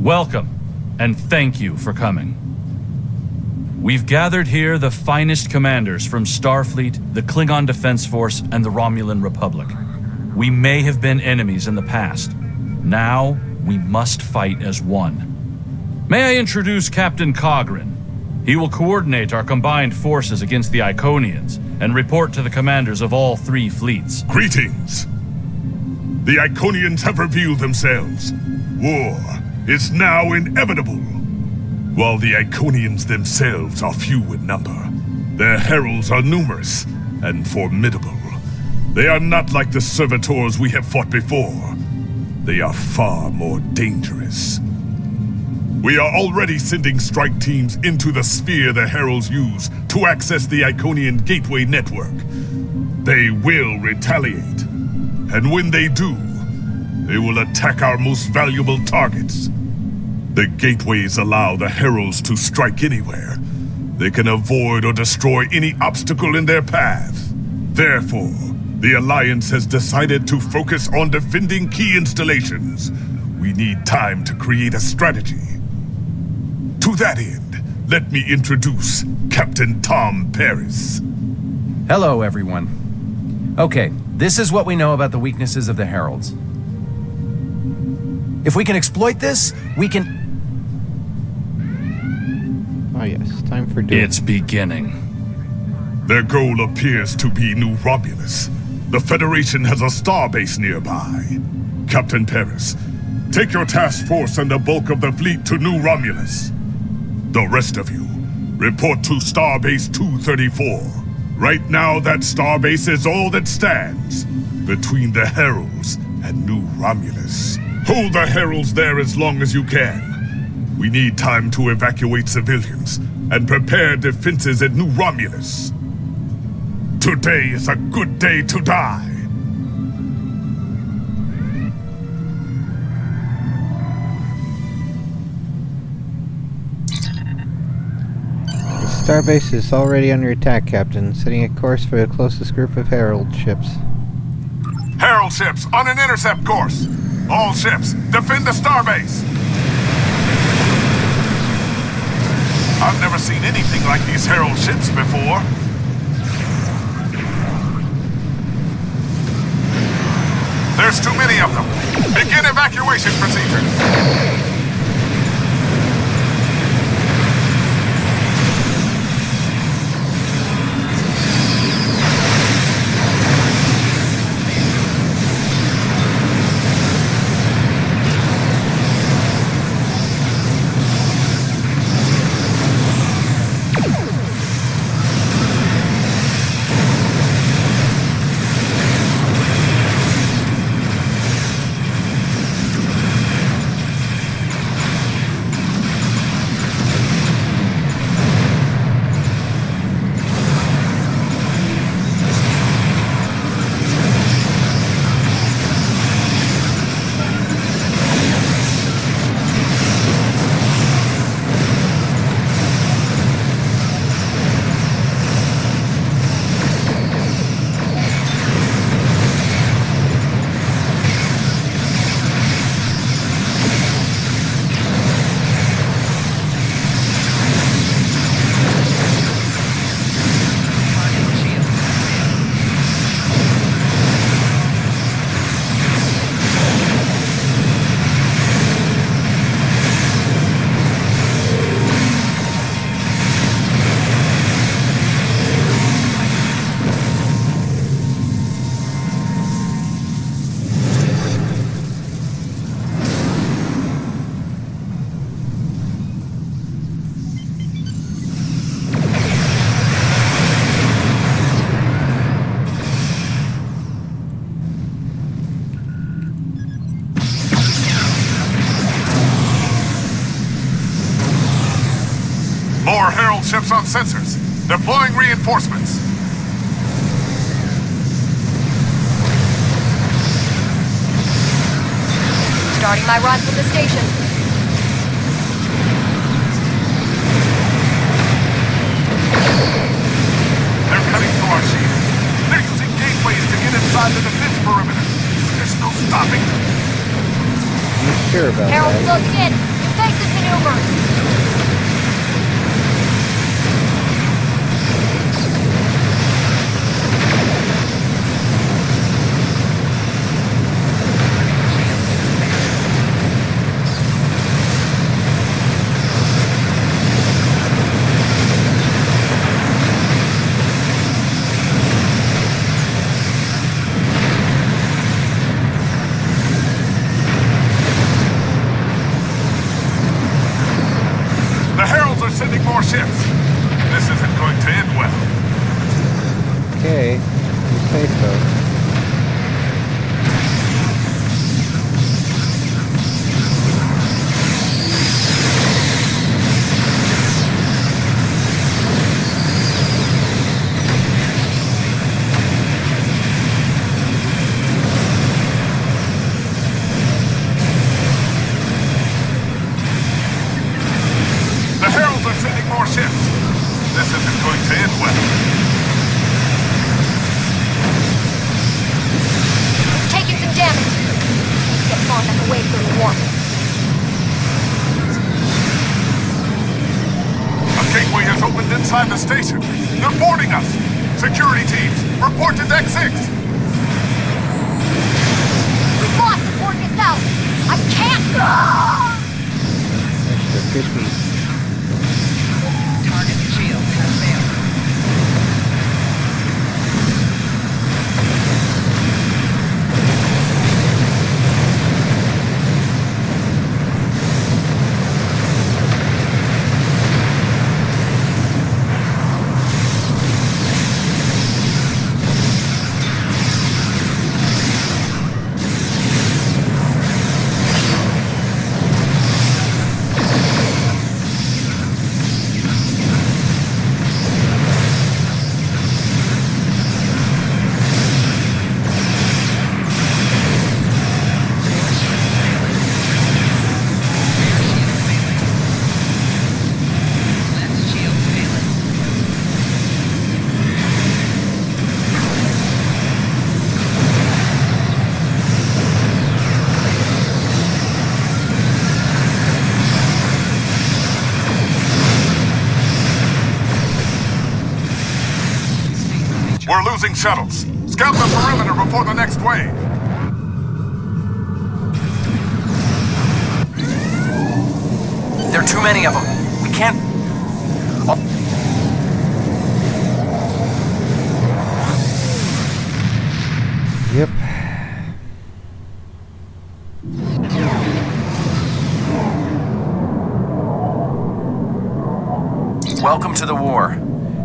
Welcome, and thank you for coming. We've gathered here the finest commanders from Starfleet, the Klingon Defense Force, and the Romulan Republic. We may have been enemies in the past. Now, we must fight as one. May I introduce Captain Cogran? He will coordinate our combined forces against the Iconians and report to the commanders of all 3 fleets. Greetings! The Iconians have revealed themselves. War is now inevitable. While the Iconians themselves are few in number, their heralds are numerous and formidable. They are not like the servitors we have fought before. They are far more dangerous. We are already sending strike teams into the sphere the heralds use to access the Iconian Gateway network. They will retaliate. And when they do, they will attack our most valuable targets. The gateways allow the heralds to strike anywhere. They can avoid or destroy any obstacle in their path. Therefore, the Alliance has decided to focus on defending key installations. We need time to create a strategy. To that end, let me introduce Captain Tom Paris. Hello, everyone. Okay, this is what we know about the weaknesses of the Heralds. If we can exploit this, we can... Oh yes, time for doom. It's beginning. Their goal appears to be New Romulus. The Federation has a starbase nearby. Captain Paris, take your task force and the bulk of the fleet to New Romulus. The rest of you, report to Starbase 234. Right now, that starbase is all that stands between the Heralds and New Romulus. Hold the Heralds there as long as you can. We need time to evacuate civilians and prepare defenses at New Romulus. Today is a good day to die. The starbase is already under attack, Captain, setting a course for the closest group of Herald ships. Herald ships on an intercept course. All ships, defend the starbase. I've never seen anything like these Herald ships before. There's too many of them. Begin evacuation procedures. More Herald ships on sensors. Deploying reinforcements. Starting my run from the station. They're cutting through our shields. They're using gateways to get inside the defense perimeter. There's no stopping them. I'm not sure about Herald that. closing in. Decisive maneuvers! The Heralds are sending more ships. This isn't going to end well. Okay, you say so. The Heralds are sending more ships. This isn't going to end well. Taking some damage. Get far enough away from the warp. A gateway has opened inside the station. They're boarding us. Security teams, report to Deck 6. We've lost the port to south. I can't. Extra creepy. Target shield has failed. We're losing shuttles. Scout the perimeter before the next wave. There are too many of them. We can't... Yep. Welcome to the war.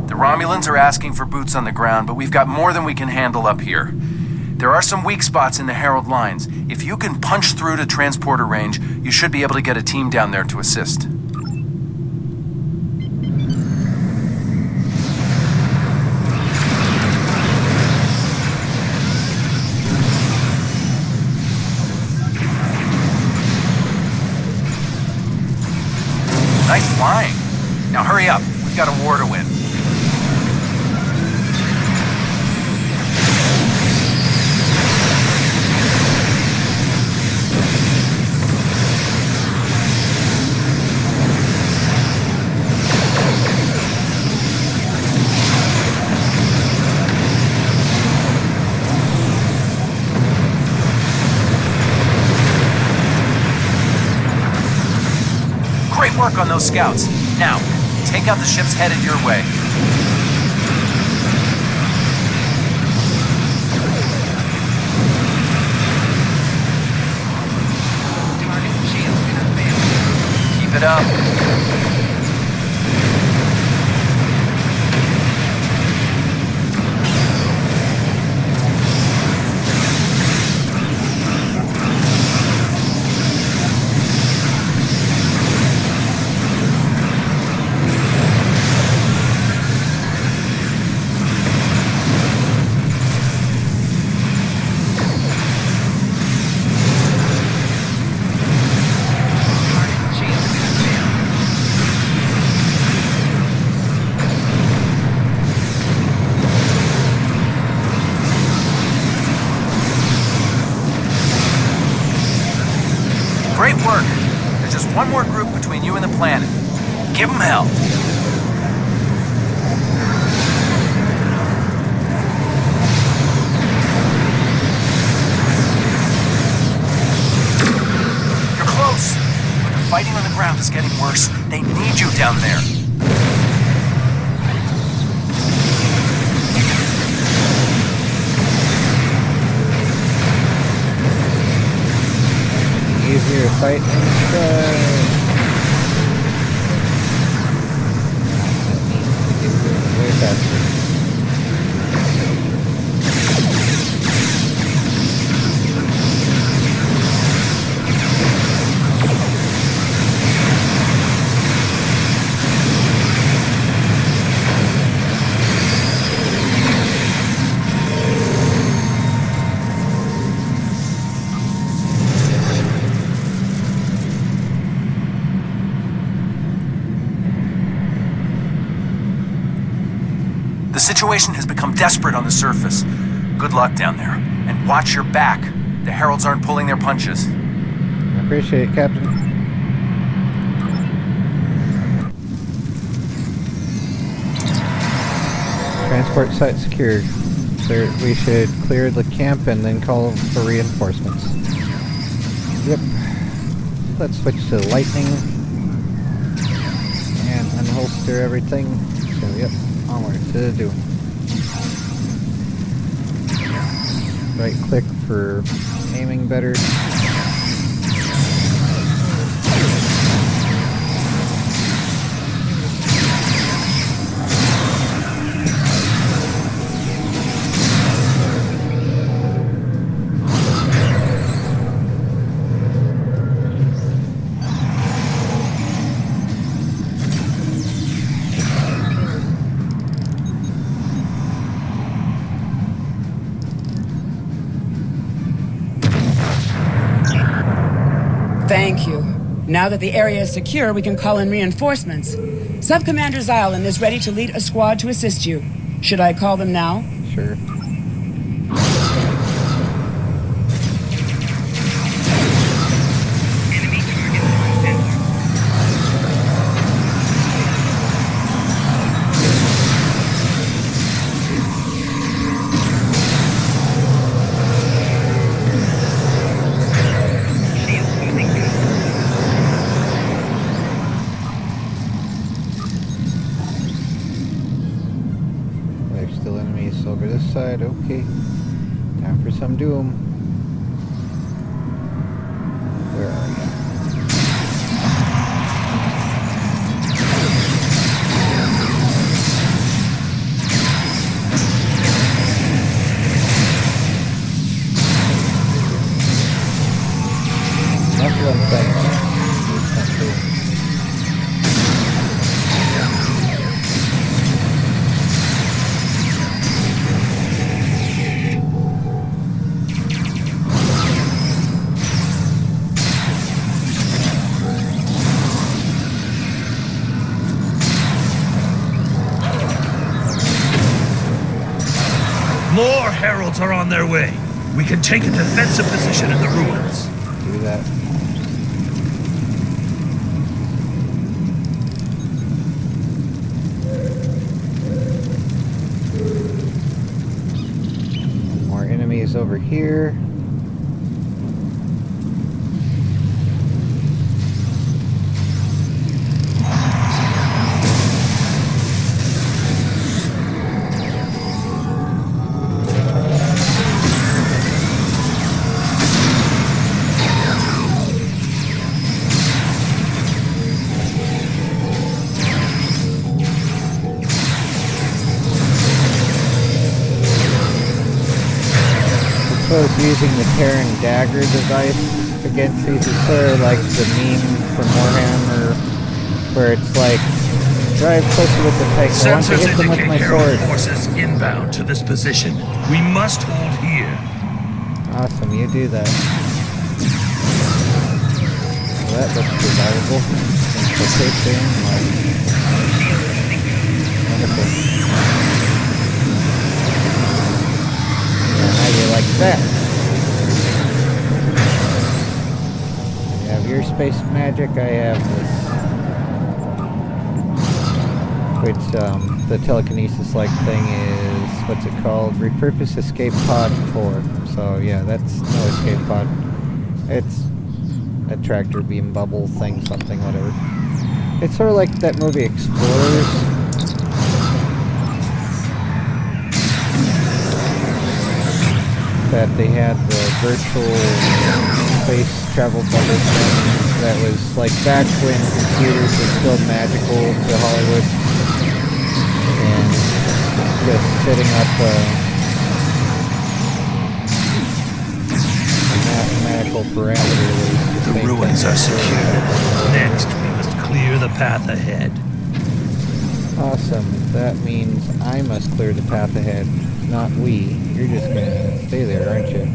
The Romulans are asking for boots on the ground, but we've got more than we can handle up here. There are some weak spots in the Herald lines. If you can punch through to transporter range, you should be able to get a team down there to assist. Nice flying. Now hurry up. We've got a war to win. Great work on those scouts. Now, take out the ships headed your way. Target shield has failed. Keep it up. Target shield has failed. There's just one more group between you and the planet. Give them hell. You're close, but the fighting on the ground is getting worse. They need you down there. Easier fight inside. Way faster. The situation has become desperate on the surface. Good luck down there. And watch your back. The Heralds aren't pulling their punches. I appreciate it, Captain. Transport site secured. We should clear the camp and then call for reinforcements. Yep. Let's switch to lightning. And unholster everything. So, yep. Onward to the doom. Right click for aiming better. Thank you. Now that the area is secure, we can call in reinforcements. Sub-Commander Zylan is ready to lead a squad to assist you. Should I call them now? Sure. Over this side, okay. Time for some doom. Where are you? That's what I'm saying. More heralds are on their way. We can take a defensive position in the ruins. Do that. More enemies over here. Using the Terran dagger device against these is sort of like the meme from Warhammer, where it's like, drive closer with the tank, I want to hit them with my sword. Forces inbound to this position. We must hold here. Awesome, you do that. Well, that looks survivable. Infiltration, wonderful. How do you like that? your space magic, I have this. Which, the telekinesis-like thing is, what's it called? Repurpose Escape Pod 4. So, yeah, that's no escape pod. It's a tractor beam bubble thing, something, whatever. It's sort of like that movie Explorers. That they had the virtual space travel bubble thing that was like back when computers were still magical to Hollywood. And just setting up a mathematical parameter. The ruins are secured. Next, we must clear the path ahead. Awesome. That means I must clear the path ahead, not we. You're just gonna stay there, aren't you?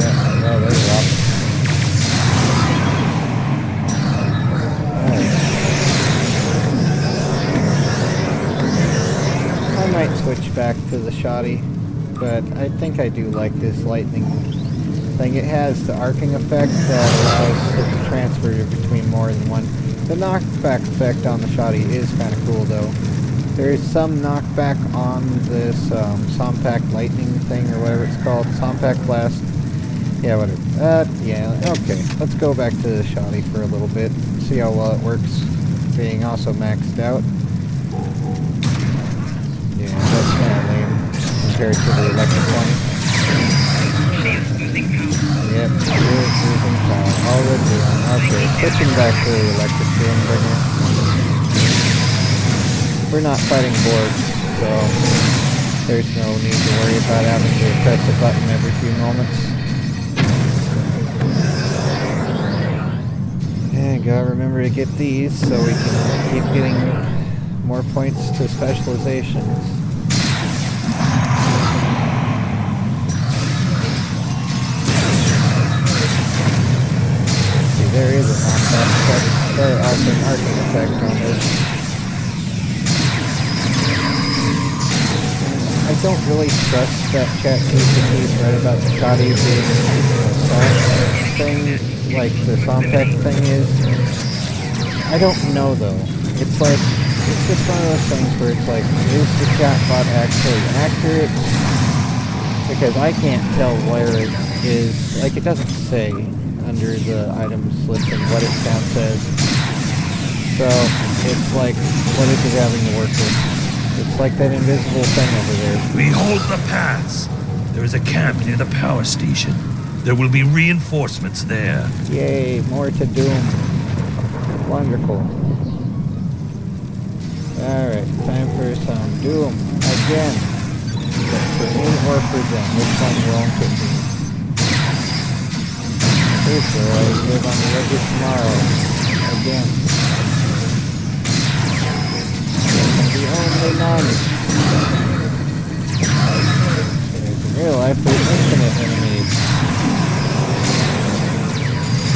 Yeah. Oh, there's up. I might switch back to the shoddy, but I think I do like this lightning thing. It has the arcing effect that allows it to transfer between more than one. The knockback effect on the shoddy is kind of cool, though. There is some knockback on this Sompact lightning thing, or whatever it's called. Sompact blast. Yeah, whatever. Yeah, okay. Let's go back to the shoddy for a little bit. See how well it works. Being also maxed out. Yeah, that's kind of lame compared to the electric one. Yep, losing power. All we're doing. Okay, switching back to the electric Doombringer. We're not fighting Borg, so there's no need to worry about having to press a button every few moments. And gotta remember to get these so we can keep getting more points to specializations. See, there is a knockback effect. Very awesome arcing effect on this. I don't really trust that ChatGPT read about the shoddy being a soft thing, like the Sompact thing is. I don't know though. It's like, it's just one of those things where it's like, is the chatbot actually accurate? Because I can't tell where it is, like it doesn't say under the items list and what it now says. So, it's like, what is it having to work with? It's like that invisible thing over there. We hold the paths. There is a camp near the power station. There will be reinforcements there. Yay, more to Doom. Wonderful. Alright, time for some Doom. Again. For me or for them. Which one won't it be? Here's where I live on the edge of tomorrow. Again. The only knowledge. In real life, there's infinite enemies.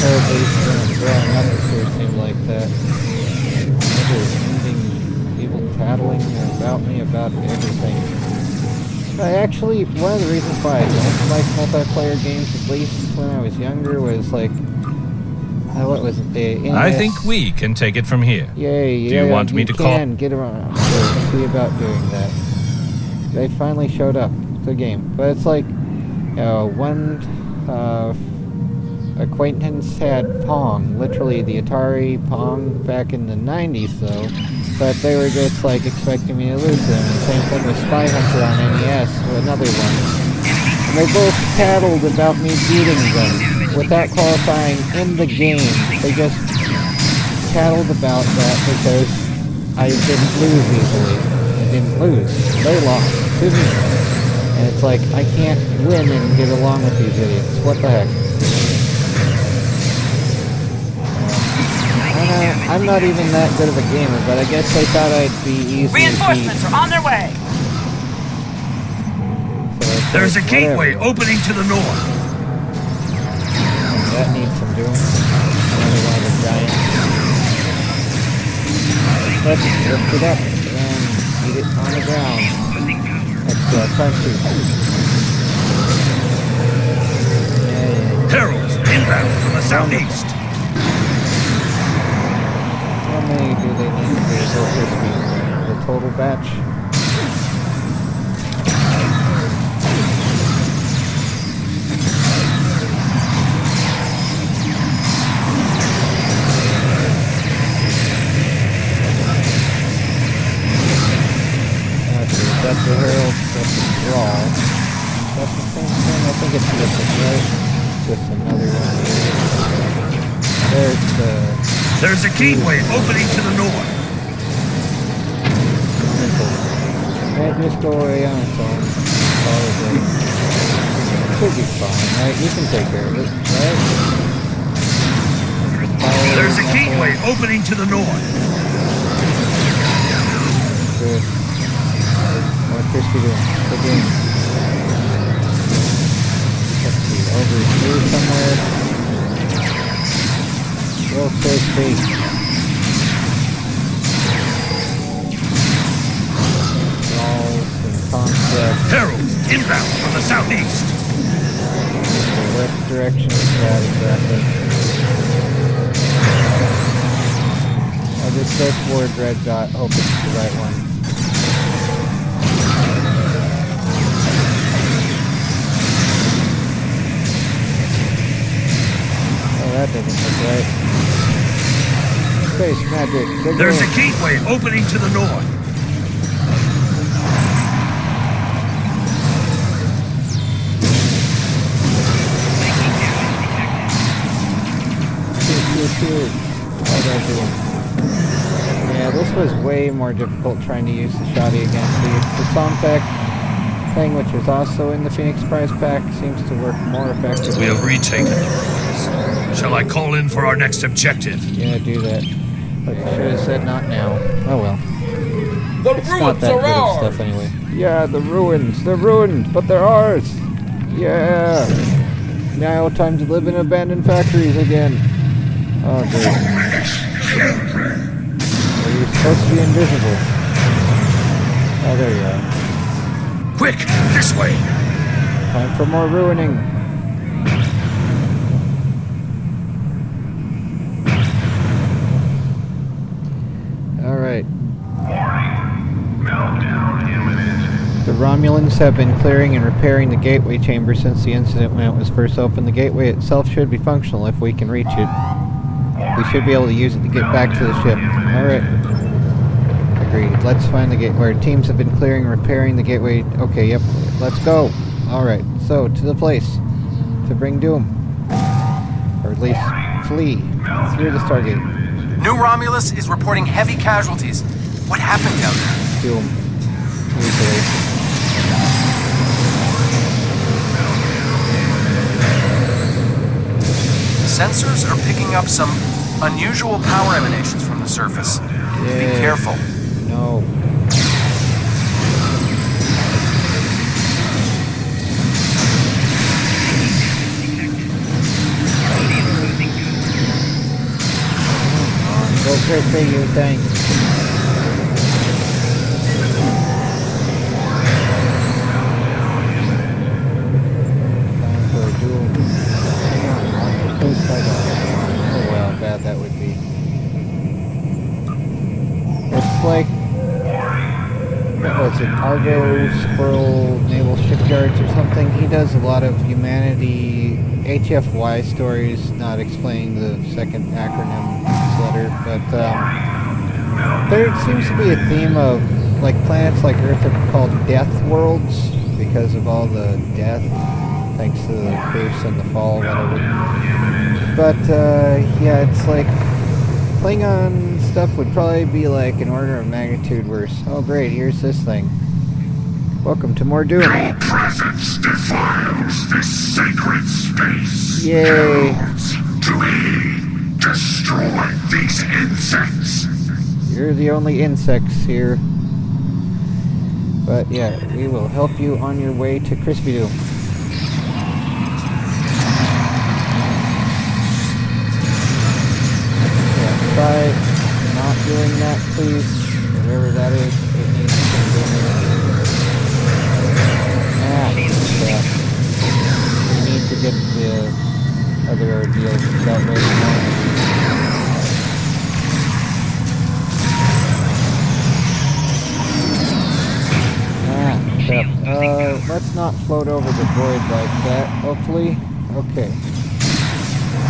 Or at least growing up, it sure seemed like that. Never ending people tattling about me about everything. Actually, one of the reasons why I don't like multiplayer games, at least when I was younger, was like, what was it? The NES? I think we can take it from here. Yay, yeah. Do you want me to call? Get around. See about doing that. They finally showed up. The game. But it's like, one acquaintance had Pong. Literally the Atari Pong back in the 90s, though. But they were just like expecting me to lose them. And same thing with Spy Hunter on NES, another one. And they both tattled about me beating them without qualifying in the game. They just tattled about that because I didn't lose easily. I didn't lose. They lost to me. And it's like, I can't win and get along with these idiots. What the heck? I'm not even that good of a gamer, but I guess they thought I'd be easy Reinforcements to beat. are on their way. So There's a like, gateway whatever. opening to the north. That needs some doing. Another one of the giants. Let's lift it up and eat it on the ground. That's crunchy. Yeah. Heralds inbound from the southeast. How many do they need to be so crispy? The total batch? That's the Herald, that's the Brawl. That's the same thing, I think it's different, right? Just another one. There's a gateway opening to the north. Can't just go away on its own. Probably. Should be fine, right? You can take care of it, right? There's a gateway opening to the north. Good. What Crispy doing? Good game. Let's see, over here somewhere. Go Crispy. Balls and concepts. Heralds inbound from the southeast. The left direction is that exactly. I just searched word red dot, hope it's the right one. That doesn't look right. Space magic. There's a gateway opening to the north. How's that doing? Yeah, this was way more difficult trying to use the shoddy against the Sompek thing, which was also in the Phoenix Prize pack, seems to work more effectively. We have retaken the ruins. Shall I call in for our next objective? Yeah, do that. But you should have said not now. Oh well. The It's not ruins that are good of ours! stuff anyway. Yeah, the ruins. They're ruined, but they're ours. Yeah. Now time to live in abandoned factories again. Oh, good. Well, you're supposed to be invisible. Oh, there you are. Quick, this way! Time for more ruining. Alright. The Romulans have been clearing and repairing the gateway chamber since the incident when it was first opened. The gateway itself should be functional if we can reach it. We should be able to use it to get back to the ship. Alright. Agreed. Let's find the gateway. Our teams have been clearing and repairing the gateway. Okay, yep. Let's go. Alright. So, to the place. To bring doom. Or at least, flee. Through the Stargate. New Romulus is reporting heavy casualties. What happened down there? Doom. Usually. Sensors are picking up some unusual power emanations from the surface. Be careful. No. Go crazy, you thing. Time for a duel. Hang on, close by oh well, bad that would be. It's like, what was it, Argo Squirrel Naval Shipyards or something? He does a lot of humanity HFY stories, not explaining the second acronym letter, but there seems to be a theme of like planets like Earth are called death worlds because of all the death thanks to the curse and the fall, whatever. But yeah, it's like Klingon stuff would probably be like an order of magnitude worse. Oh great, here's this thing. Welcome to more Doom. Your presence defiles this sacred space. Yay. To me. Destroy these insects. You're the only insects here. But yeah, we will help you on your way to Crispy Doom. Yeah, try not doing that, please. Whatever that is, it needs to be doing. Crap. We need to get the other ordeals dealt with more. Crap. Let's not float over the void like that, hopefully. Okay.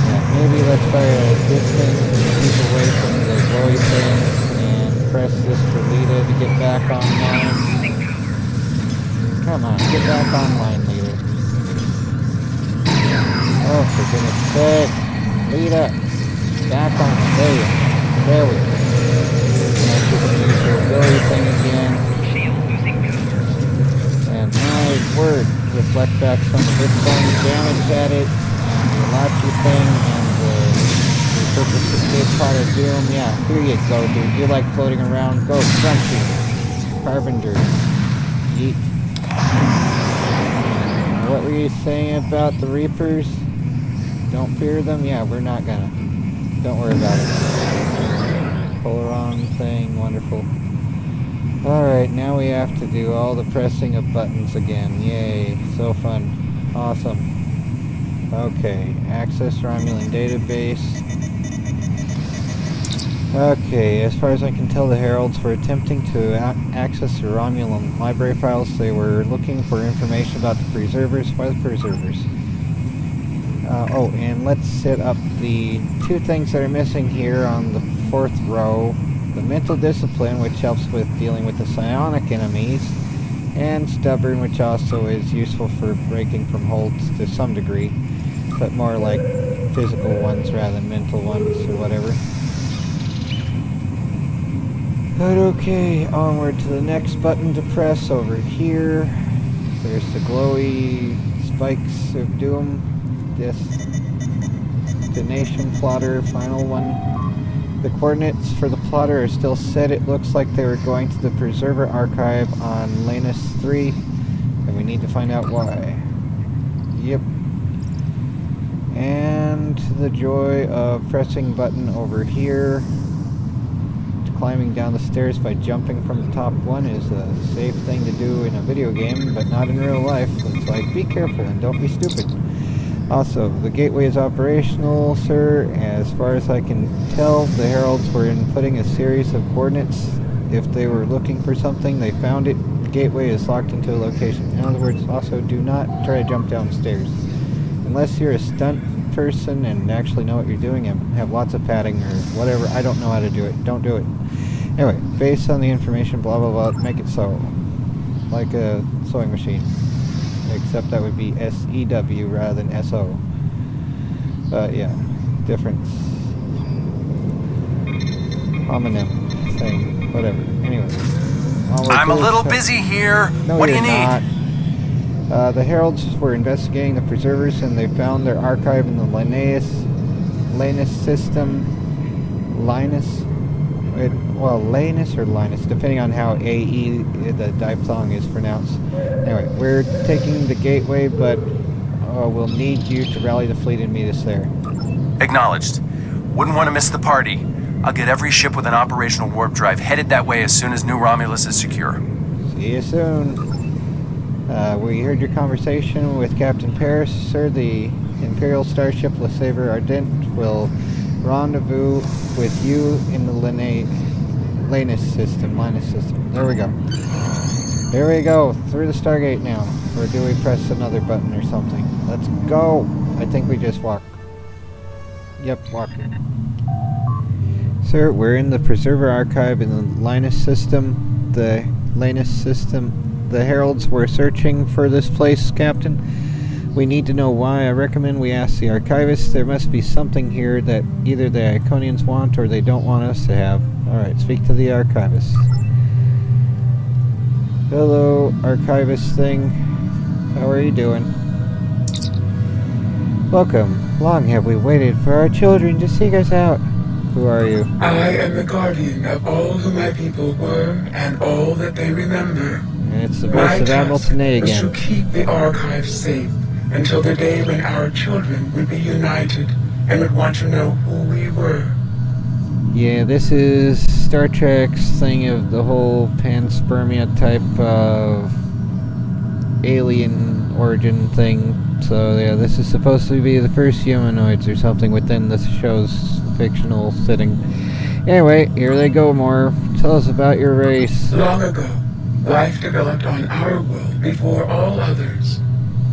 Yeah, maybe let's try to distance and keep away from the glowy thing and press this for Lita to get back online. Come on, get back online, Lita. Oh, for goodness sake. Lita, back on. There we go. Now she can use her glowy thing again. And my word, reflect back some of this thing's damage at it, and the Lachi thing, and the repurpose escape pod of doom. Yeah, here you go, dude. You like floating around. Go, Crunchy. Harbinger. Yeet. What were you saying about the Reapers? Don't fear them? Yeah, we're not gonna. Don't worry about it. Polaron thing, wonderful. Alright, now we have to do all the pressing of buttons again. Yay, so fun. Awesome. Okay, access Romulan database. Okay, as far as I can tell, the Heralds were attempting to access the Romulan library files. They were looking for information about the Preservers. Why the Preservers? Oh, and let's set up the two things that are missing here on the 4th row. The mental discipline, which helps with dealing with the psionic enemies, and stubborn, which also is useful for breaking from holds to some degree, but more like physical ones rather than mental ones or whatever. But okay, onward to the next button to press over here. There's the glowy spikes of doom. Destination plotter, final one. The coordinates for the plotter are still set. It looks like they were going to the Preserver Archive on Lanus 3, and we need to find out why. Yep. And the joy of pressing button over here. Climbing down the stairs by jumping from the top one is a safe thing to do in a video game, but not in real life. It's like, be careful and don't be stupid. Also, the gateway is operational, sir. As far as I can tell, the Heralds were inputting a series of coordinates. If they were looking for something, they found it. The gateway is locked into a location. In other words, also do not try to jump downstairs. Unless you're a stunt person and actually know what you're doing and have lots of padding or whatever. I don't know how to do it. Don't do it. Anyway, based on the information, blah blah blah, make it so. Like a sewing machine. Except that would be S-E-W rather than S-O. But yeah, difference. Homonym thing, whatever. Anyway. I'm a little busy here. No, what do you you're need? Not. The Heralds were investigating the Preservers and they found their archive in the Linus system. Lanus or Linus, depending on how A-E, the diphthong, is pronounced. Anyway, we're taking the gateway, but we'll need you to rally the fleet and meet us there. Acknowledged. Wouldn't want to miss the party. I'll get every ship with an operational warp drive headed that way as soon as New Romulus is secure. See you soon. We heard your conversation with Captain Paris, sir. The Imperial starship Le Sabre Ardent will rendezvous with you in the Linus system. There we go. There we go. Through the Stargate now. Or do we press another button or something? Let's go. I think we just walk. Yep, walk. Sir, we're in the Preserver Archive in the Linus system. The Heralds were searching for this place, Captain. We need to know why. I recommend we ask the archivist. There must be something here that either the Iconians want or they don't want us to have. Alright, speak to the archivist. Hello, archivist thing. How are you doing? Welcome. Long have we waited for our children to seek us out. Who are you? I am the guardian of all who my people were and all that they remember. And it's the voice of Admiral Tanay was again. to keep the archive safe until the day when our children would be united and would want to know who we were. Yeah, this is Star Trek's thing of the whole panspermia type of alien origin thing. So yeah, this is supposed to be the first humanoids or something within the show's fictional setting. Anyway, here they go, more. Tell us about your race. Long ago, life developed on our world before all others.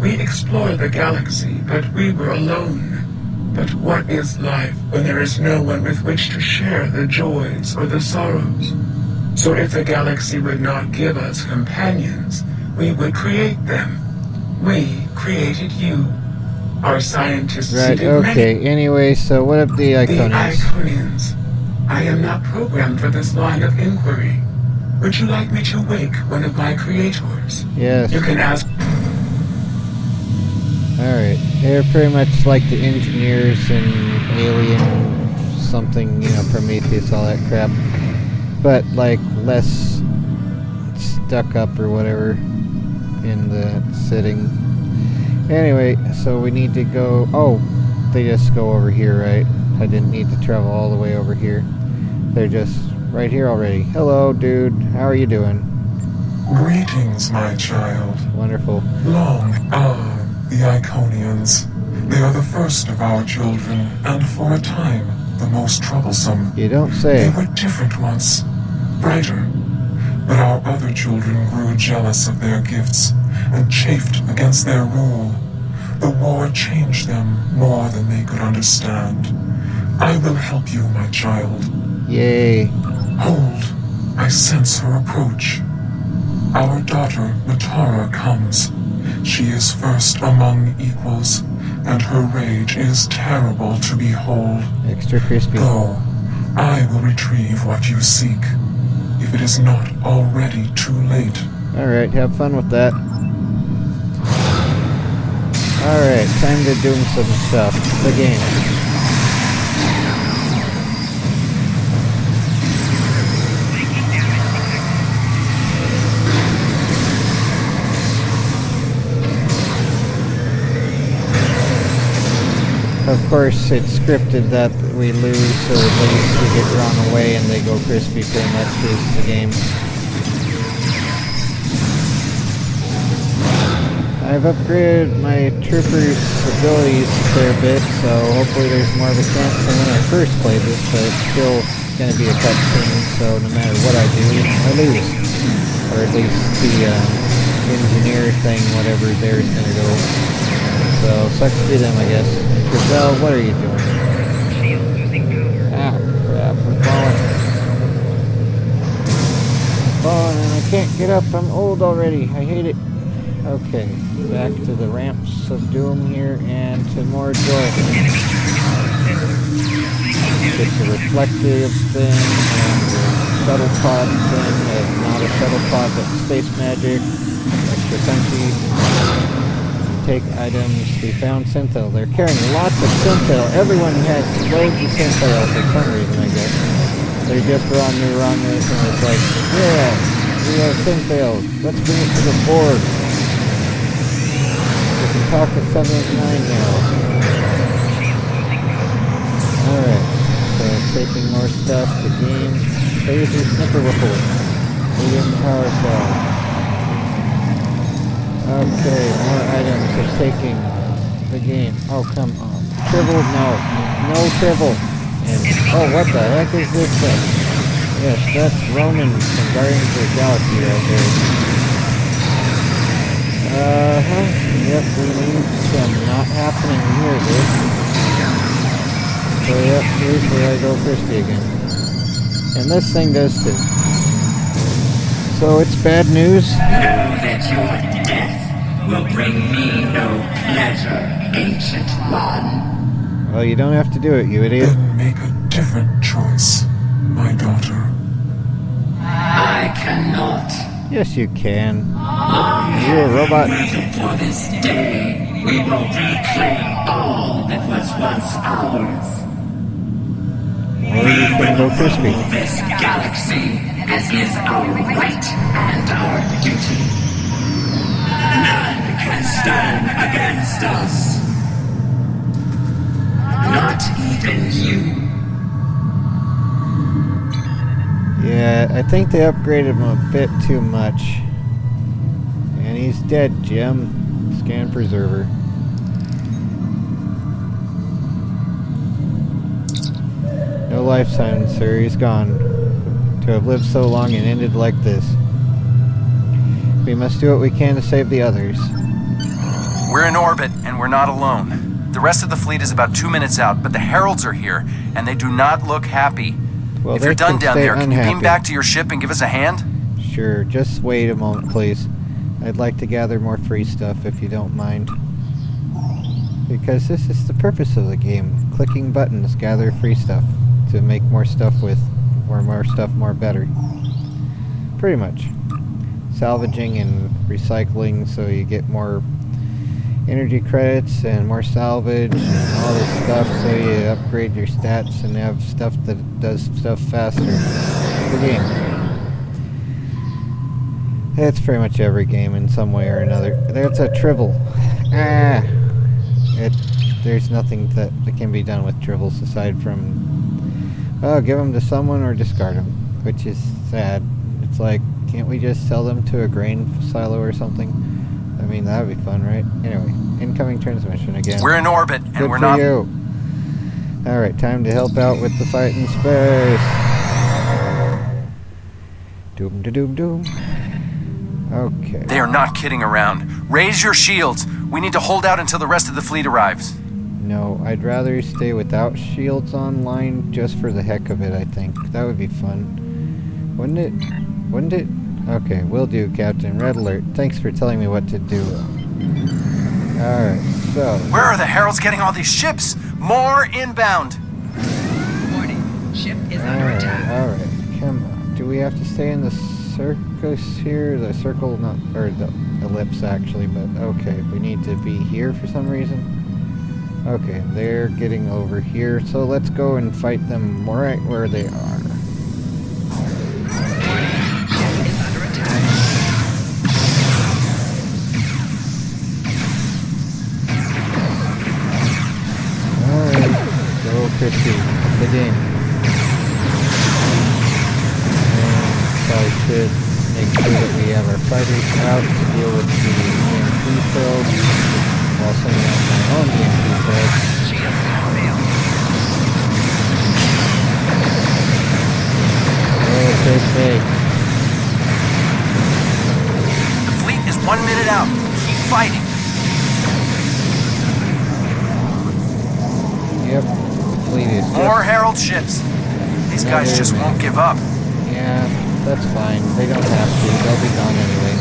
We explored the galaxy, but we were alone. But what is life when there is no one with which to share the joys or the sorrows? So if the galaxy would not give us companions, we would create them. We created you. Our scientists Right, seeded okay. many. Anyway, so what of the The Iconians? Iconians. I am not programmed for this line of inquiry. Would you like me to wake one of my creators? Yes. You can ask. Alright. They're pretty much like the engineers in Alien something, Prometheus, all that crap. But, like, less stuck up or whatever in the setting. Anyway, so we need to go... Oh, they just go over here, right? I didn't need to travel all the way over here. They're just right here already. Hello, dude. How are you doing? Greetings, my child. Wonderful. Long are the Iconians. They are the first of our children, and for a time, the most troublesome. You don't say. They were different once, brighter. But our other children grew jealous of their gifts and chafed against their rule. The war changed them more than they could understand. I will help you, my child. Yay. Hold. I sense her approach. Our daughter, Matara, comes. She is first among equals, and her rage is terrible to behold. Extra crispy. Go. I will retrieve what you seek, if it is not already too late. Alright, have fun with that. Alright, time to do some stuff. The game. Of course, it's scripted that we lose, or at least we get drawn away and they go crispy pretty much is the game. I've upgraded my trooper's abilities a fair bit, so hopefully there's more of a chance than when I first played this, but it's still going to be a cutscene, so no matter what I do, I lose. Or at least the engineer thing, whatever theirs going to go. So, sucks to be them, I guess. Giselle, what are you doing? Ah, crap, I'm falling. Falling and I can't get up, I'm old already, I hate it. Okay, back to the ramps of doom here, and to more joy. It's a reflective thing, and the shuttle pod thing, not a shuttle pod, but space magic, extra punchy. Take items. We found Synthel. They're carrying lots of Synthel. Everyone has loads of Synthel for some reason, I guess. They just were on New Romulus and it's like, yeah, we have Synthel. Let's bring it to the board. We can talk to 789 now. Alright. So taking more stuff. The game. Phaser Snipper Ripple. Medium power cell. Okay, more items of taking the game. Oh, come on. Tribble? No. No tribble. And, oh, what the heck is this thing? Yes, that's Ronan from Guardians of the Galaxy right there. Yep, we need some not happening here, dude. So, yep, here's where I go crispy again. And this thing does too. So, it's bad news. Know that your death will bring me no pleasure, ancient one. Well, you don't have to do it, you idiot. Then make a different choice, my daughter. I cannot. Yes, you can. You're a robot. Waiting for this day, we will reclaim all that was once ours. Or you can go crispy. This galaxy as is our right and our duty. None can stand against us. Not even you. Yeah, I think they upgraded him a bit too much. And he's dead, Jim. Scan preserver. No life sign, sir. He's gone. To have lived so long and ended like this. We must do what we can to save the others. We're in orbit, and we're not alone. The rest of the fleet is about 2 minutes out, but the Heralds are here, and they do not look happy. Well, if you're done down there, can you beam unhappy. back to your ship and give us a hand? Sure, just wait a moment, please. I'd like to gather more free stuff, if you don't mind. Because this is the purpose of the game. Clicking buttons, gather free stuff. To make more stuff with, or more stuff more better. Pretty much. Salvaging and recycling so you get more energy credits and more salvage and all this stuff so you upgrade your stats and have stuff that does stuff faster. The game. It's pretty much every game in some way or another. That's a tribble. There's nothing that can be done with tribbles aside from give them to someone or discard them, which is sad. It's like, can't we just sell them to a grain silo or something? I mean, that would be fun, right? Anyway, incoming transmission again. We're in orbit, and Good we're for not... you. Alright, time to help out with the fight in space. Doom da doom doom. Okay. They are not kidding around. Raise your shields. We need to hold out until the rest of the fleet arrives. No, I'd rather stay without shields online just for the heck of it, I think. That would be fun. Wouldn't it? Okay, will do, Captain. Red alert. Thanks for telling me what to do. Alright, so... Where are the Heralds getting all these ships? More inbound! Warning. Ship is under attack. Alright, come on. Do we have to stay in the circus here? The circle, not... or the ellipse, actually, but okay. We need to be here for some reason. Okay, they're getting over here, so let's go and fight them right where they are. Ship is under attack. Alright, go Christy, the game. And so I should make sure that we have our fighters out to deal with the EMP probes, while sending out my own EMP probes. Shields now available. Okay. The fleet is 1 minute out. Keep fighting. Yep, the fleet is just... More Herald ships. These guys just won't give up. Yeah, that's fine. They don't have to. They'll be gone anyway.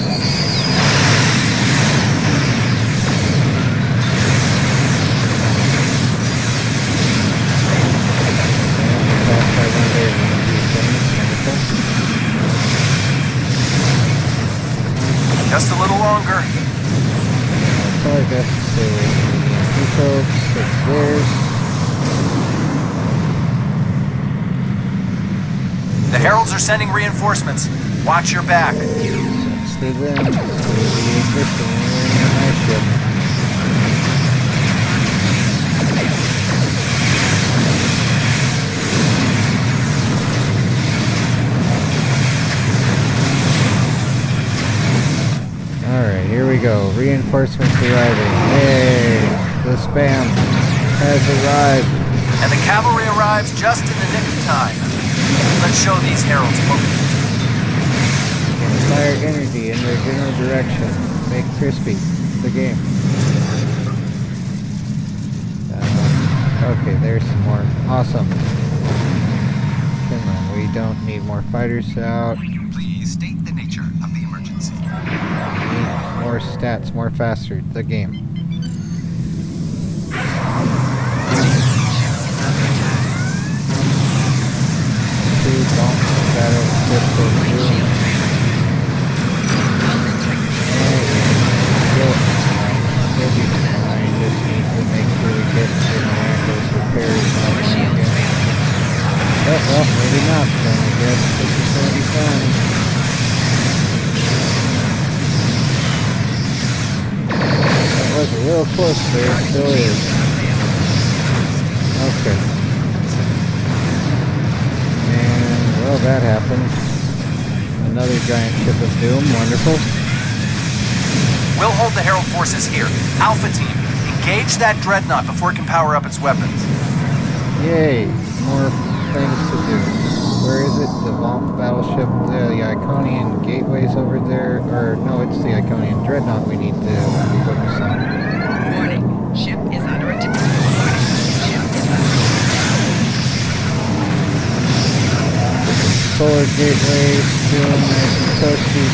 Just a little longer. Probably best to stay away from the EMP probes. It's theirs. The Heralds are sending reinforcements. Watch your back. To them, to the existing in my ship. Alright, here we go. Reinforcements arriving. Yay! The spam has arrived. And the cavalry arrives just in the nick of time. Let's show these Heralds what we can do. Inspire energy in their general direction. Make crispy the game. Okay, there's some more. Awesome. Come on, we don't need more fighters out. Please state the nature of the emergency. More stats, more faster. The game. Well, maybe not, then I guess this is going to be fun. That was a little close there, it still is. Okay. And, well, that happened. another giant ship of doom. Wonderful. We'll hold the Herald forces here. Alpha Team, engage that dreadnought before it can power up its weapons. Yay! More things to do. Where is it? The Vault battleship, the Iconian Gateway's over there. Or, no, it's the Iconian Dreadnought we need to focus on. Warning. Ship is under attack. Warning. Ship is under attack. Solar Gateway, doing nice and toasty.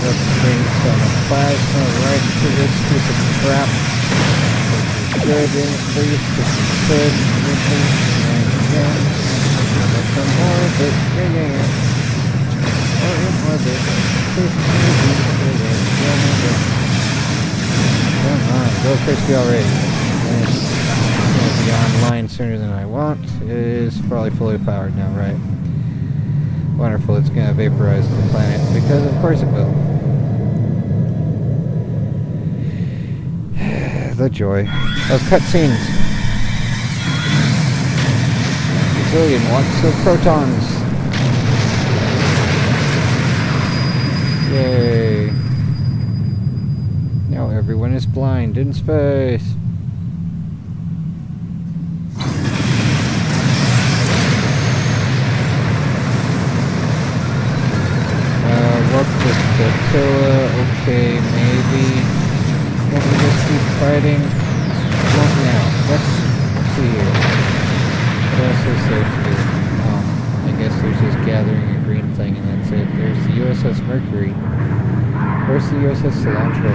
Let's bring some plasma right to this piece of crap. Good increase to good mission. And again, get some more of it. Yeah. Or it was it. Come on, go crispy already. And it's going to be online sooner than I want. It is probably fully powered now, right? Wonderful, it's going to vaporize the planet, because of course it will. The joy of cutscenes. Gazillion watts of protons. Yay. Now everyone is blind in space. Work with Attila, okay, maybe. Can we just keep fighting? Not now. Let's see here. What else is there to do? Oh, I guess there's just gathering a green thing and that's it. There's the USS Mercury. Where's the USS Cilantro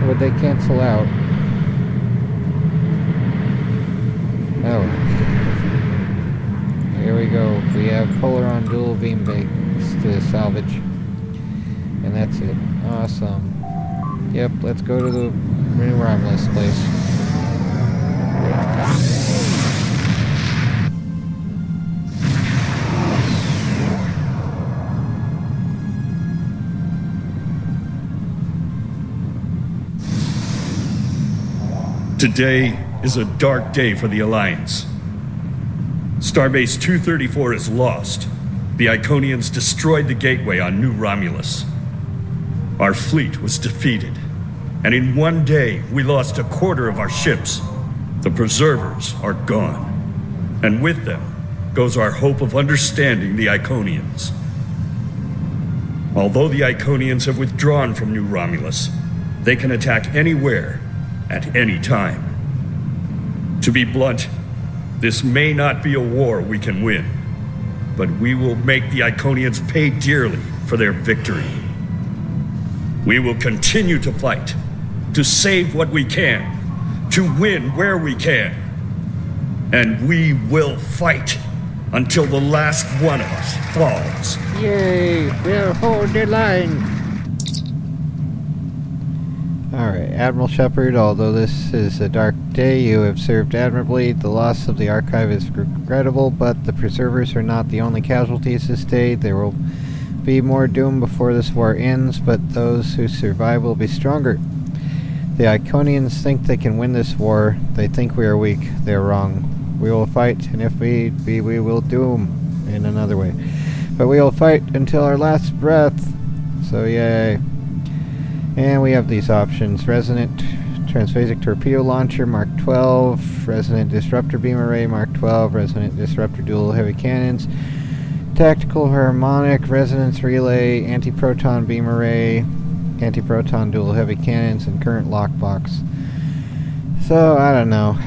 though? Would they cancel out? Oh. Here we go. We have Polaron dual beam banks to salvage. And that's it. Awesome. Yep, let's go to the New Romulus place. Today is a dark day for the Alliance. Starbase 234 is lost. The Iconians destroyed the gateway on New Romulus. Our fleet was defeated, and in one day we lost a quarter of our ships. The preservers are gone, and with them goes our hope of understanding the Iconians. Although the Iconians have withdrawn from New Romulus, they can attack anywhere, at any time. To be blunt, this may not be a war we can win, but we will make the Iconians pay dearly for their victory. We will continue to fight, to save what we can, to win where we can. And we will fight until the last one of us falls. Yay! We'll hold the line! Alright, Admiral Shepard, although this is a dark day, you have served admirably. The loss of the Archive is regrettable, but the Preservers are not the only casualties this day. There will be more doom before this war ends, but those who survive will be stronger. The Iconians think they can win this war. They think we are weak. They are wrong. We will fight, and if we will doom in another way. But we will fight until our last breath. So yay. And we have these options. Resonant Transphasic Torpedo Launcher Mark 12, Resonant Disruptor Beam Array Mark 12, Resonant Disruptor Dual Heavy Cannons, Tactical Harmonic Resonance Relay, Anti-Proton Beam Array, Anti-Proton Dual Heavy Cannons, and Current Lockbox. So, I don't know.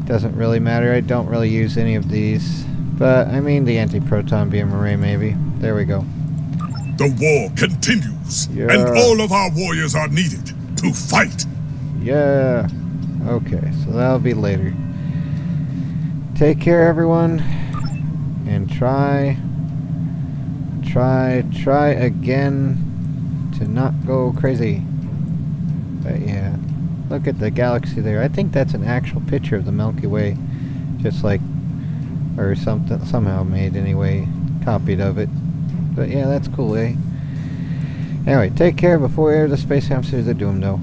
Doesn't really matter. I don't really use any of these. But, I mean the Anti-Proton Beam Array, maybe. There we go. The war continues, Yeah. and all of our warriors are needed to fight. Yeah. Okay, so that'll be later. Take care, everyone. And try again to not go crazy. But yeah, look at the galaxy there. I think that's an actual picture of the Milky Way. Just like, or something, somehow made anyway, copied of it. But yeah, that's cool, eh? Anyway, take care before we enter the space hamsters of doom, though.